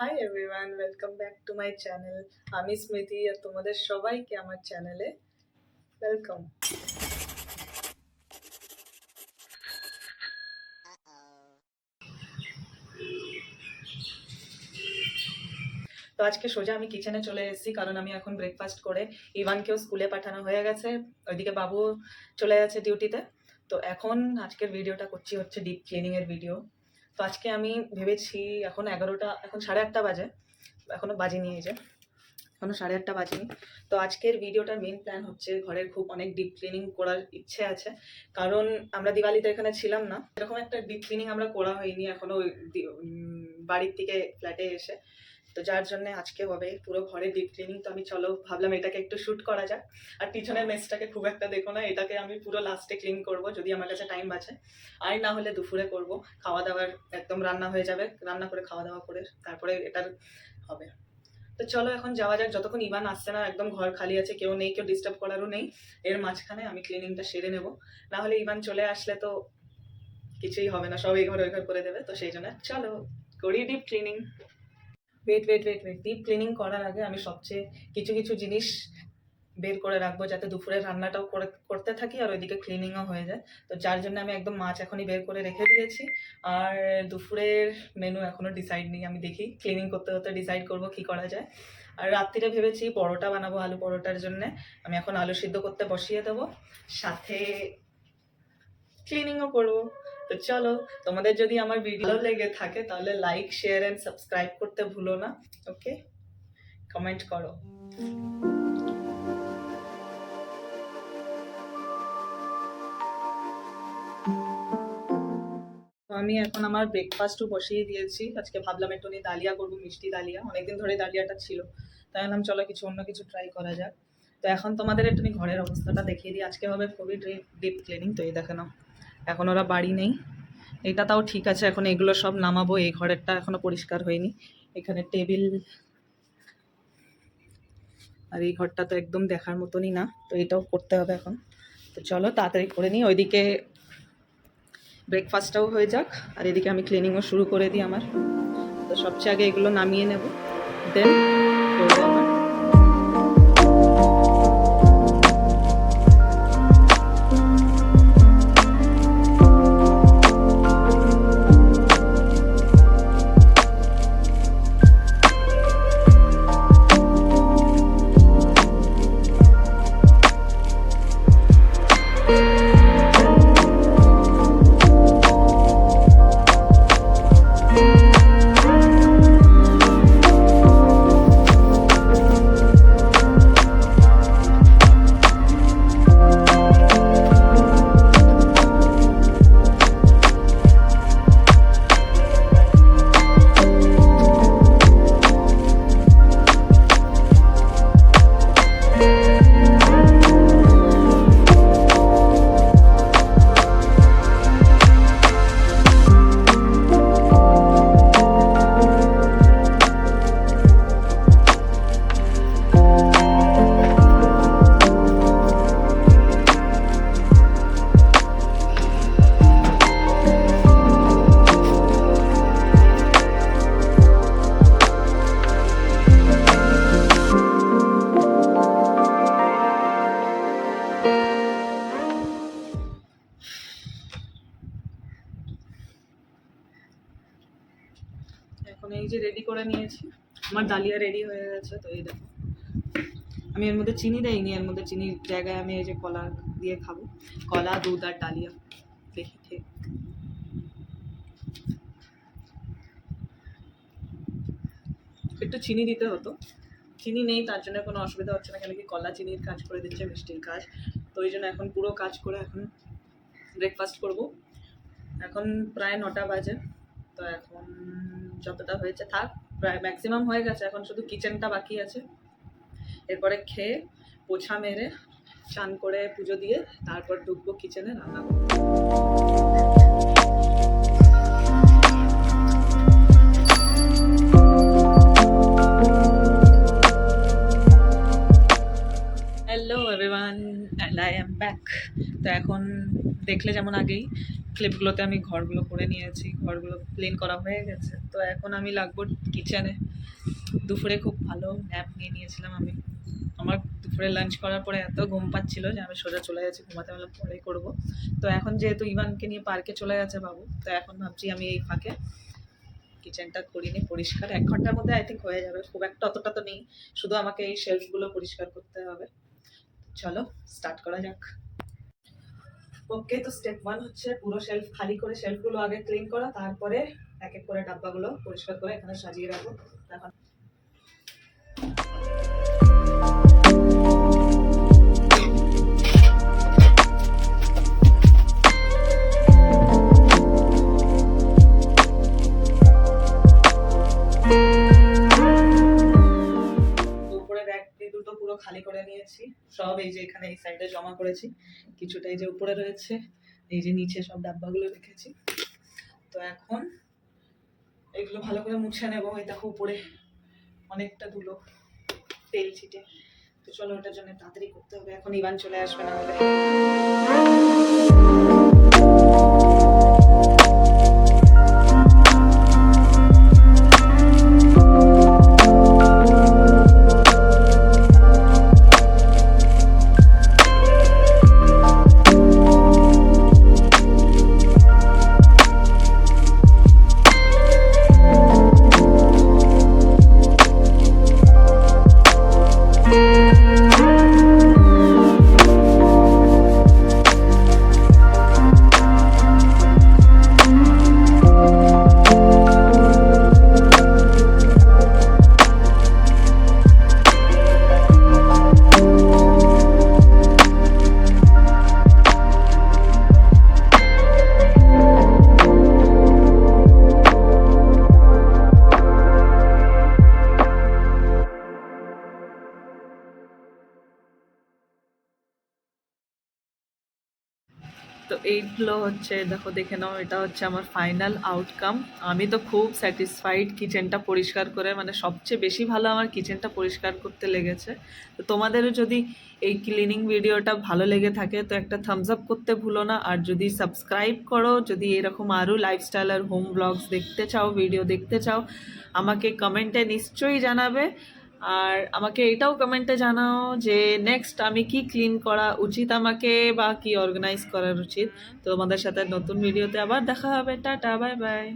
Hi everyone, welcome back to my channel. আমি স্মৃতি আর তোমাদের সবাইকে আমার চ্যানেলে ওয়েলকাম। তো আজকে সোজা আমি কিচেনে চলে এসেছি, কারণ আমি এখন ব্রেকফাস্ট করে ইভানকেও স্কুলে পাঠানো হয়ে গেছে। ওইদিকে বাবু চলে গেছে ডিউটিতে। তো এখন আজকের ভিডিওটা করছি হচ্ছে ডিপ ক্লিনিং এর ভিডিও। তো আজকে আমি ভেবেছি এখন 11টা, এখন 8:30 বাজে, এখনো বাজেনি, এই যে এখনো 8:30 বাজেনি। তো আজকের ভিডিওটার মেন প্ল্যান হচ্ছে ঘরের খুব অনেক ডিপ ক্লিনিং করার ইচ্ছে আছে, কারণ আমরা দিওয়ালিতে এখানে ছিলাম না, এরকম একটা ডিপ ক্লিনিং আমরা করা হয়নি এখনো বাড়ির থেকে ফ্ল্যাটে এসে। তো যার জন্য আজকে হবে পুরো ঘরে ডিপ ক্লিনিং। তো আমি চলো ভাবলাম এটাকে একটু শ্যুট করা যাক। আর পিছনের মেসটাকে খুব একটা দেখো না, এটাকে আমি পুরো লাস্টে ক্লিন করব যদি আমার কাছে টাইম আছে, আর না হলে দুপুরে করব। খাওয়া দাওয়ার একদম রান্না হয়ে যাবে, রান্না করে খাওয়া দাওয়া করে তারপরে এটার হবে। তো চলো এখন যাওয়া যাক, যতক্ষণ ইভান আসছে না, একদম ঘর খালি আছে, কেউ নেই, কেউ ডিস্টার্ব করারও নেই। এর মাঝখানে আমি ক্লিনিংটা সেরে নেব, না হলে ইভান চলে আসলে তো কিছুই হবে না, সব এই ঘর ওই ঘর করে দেবে। তো সেই জন্য চলো করি deep cleaning. Wait wait wait wait deep cleaning করার আগে আমি সবচেয়ে কিছু কিছু জিনিস বের করে রাখবো, যাতে দুপুরে রান্নাটাও করতে থাকি আর ওইদিকে ক্লিনিংও হয়ে যায়। তো যার জন্য আমি একদম মাছ এখনই বের করে রেখে দিয়েছি। আর দুপুরের মেনু এখনো ডিসাইড নেই, আমি দেখি ক্লিনিং করতে করতে ডিসাইড করব কি করা যায়। আর রাত্রিরে ভেবেছি পরোটা বানাবো, আলু পরোটার জন্য আমি এখন আলু সিদ্ধ করতে বসিয়ে দেবো, সাথে ক্লিনিংও করবো। তো চলো, তোমাদের যদি আমার ভিডিও লেগে থাকে তাহলে লাইক, শেয়ার এন্ড সাবস্ক্রাইব করতে ভুলো না। ওকে, কমেন্ট করো। তো আমি এখন আমার ব্রেকফাস্টও বসিয়ে দিয়েছি। আজকে ভাবলাম একটু ডালিয়া করবো, মিষ্টি ডালিয়া, অনেকদিন ধরে ডালিয়াটা ছিল, তাই ভাবলাম চলো কিছু অন্য কিছু ট্রাই করা যাক। তো এখন তোমাদের একটু ঘরের অবস্থাটা দেখিয়ে দিই। আজকে হবে খুবই ডিপ ক্লিনিং। তো এই দেখে নাও, এখন ওরা বাড়ি নেই, এটা তাও ঠিক আছে, এখন এগুলো সব নামাবো। এই ঘরেরটা এখনো পরিষ্কার হয়নি, এখানে টেবিল, আর এই ঘরটা তো একদম দেখার মতনই না, তো এটাও করতে হবে এখন। তো চলো তাড়াতাড়ি করে নিই, ওইদিকে ব্রেকফাস্টটাও হয়ে যাক আর এদিকে আমি ক্লিনিংও শুরু করে দিই আমার। তো সবচেয়ে আগে এগুলো নামিয়ে নেব, দেন করবো আমার। এখন এই যে রেডি করে নিয়েছি, আমার ডালিয়া রেডি হয়ে গেছে। তো এই দেখো, আমি এর মধ্যে চিনি দেইনি, এর মধ্যে চিনির জায়গায় আমি এই যে কলা দিয়ে খাবো, কলা, দুধ আর ডালিয়া। দেখি ঠিক একটু চিনি দিতে হতো, চিনি নেই, তার জন্য কোনো অসুবিধা হচ্ছে না, কেন কি কলা চিনির কাজ করে দিচ্ছে মিষ্টির কাজ। তো ওই জন্য এখন পুরো কাজ করে এখন ব্রেকফাস্ট করব। এখন প্রায় 9টা বাজে। তো এখন যতটা হয়েছে থাক, প্রায় ম্যাক্সিমাম হয়ে গেছে, এখন শুধু কিচেনটা বাকি আছে। এরপরে খেয়ে পোছা মেরে চান করে পুজো দিয়ে তারপর ঢুকবো কিচেনে রান্না করবো। Hello everyone, and I am back. Back. তো এখন দেখলে যেমন আগেই ক্লিপগুলোতে আমি ঘরগুলো করে নিয়েছি, ঘরগুলো ক্লিন করা হয়ে গেছে। তো এখন আমি লাগবো কিচেনে। দুপুরে খুব ভালো ন্যাপ নিয়ে নিয়েছিলাম আমি। আমার দুপুরে লাঞ্চ করার পরে এত ঘুম পাচ্ছিল যে আমি সোজা চলে গেছি ঘুমাতে, বললাম পরে করবো। তো এখন যেহেতু ইভানকে নিয়ে পার্কে চলে গেছে বাবু, তো এখন ভাবছি আমি এই ফাঁকে কিচেনটা করিনি পরিষ্কার। 1 ঘন্টার মধ্যে আই থিঙ্ক হয়ে যাবে, খুব একটা অতটা তো নেই, শুধু আমাকে এই শেলফগুলো পরিষ্কার করতে হবে। চলো স্টার্ট করা যাক। ওকে, তো স্টেপ 1 হচ্ছে পুরো শেলফ খালি করে শেলফগুলো আগে ক্লিন করা, তারপরে এক এক করে ডাব্বাগুলো পরিষ্কার করে এখানে সাজিয়ে রাখবো। এখন উপরে র্যাক দুটো পুরো খালি করে নিয়েছি, সব এই যে এখানে এই সাইডে জমা করেছি, কিছুটা এই যে উপরে রয়েছে, এই যে নিচে সব ডাব্বাগুলো রেখেছি। তো এখন এগুলো ভালো করে মুছে নেবো। এই দেখো উপরে অনেকটা ধুলো তেল ছিটে, তো চলো ওটার জন্য তাড়াতাড়ি করতে হবে, এখন ইভান চলে আসবে না হলে। তো এইগুলো হচ্ছে, দেখো দেখে নাও, এটা হচ্ছে আমার ফাইনাল আউটকাম। আমি তো খুব স্যাটিসফাইড কিচেনটা পরিষ্কার করে, মানে সবচেয়ে বেশি ভালো আমার কিচেনটা পরিষ্কার করতে লেগেছে। তো তোমাদেরও যদি এই ক্লিনিং ভিডিওটা ভালো লেগে থাকে তো একটা থামস আপ করতে ভুলো না, আর যদি সাবস্ক্রাইব করো, যদি এরকম আরও লাইফস্টাইল আর হোম ব্লগস দেখতে চাও, ভিডিও দেখতে চাও, আমাকে কমেন্টে নিশ্চয়ই জানাবে। আর আমাকে এটাও কমেন্টে জানাও যে নেক্সট আমি কি ক্লিন করা উচিত আমাকে, বা কি অর্গানাইজ করার উচিত। তো তোমাদের সাথে নতুন ভিডিওতে আবার দেখা হবে। Tata, bye bye.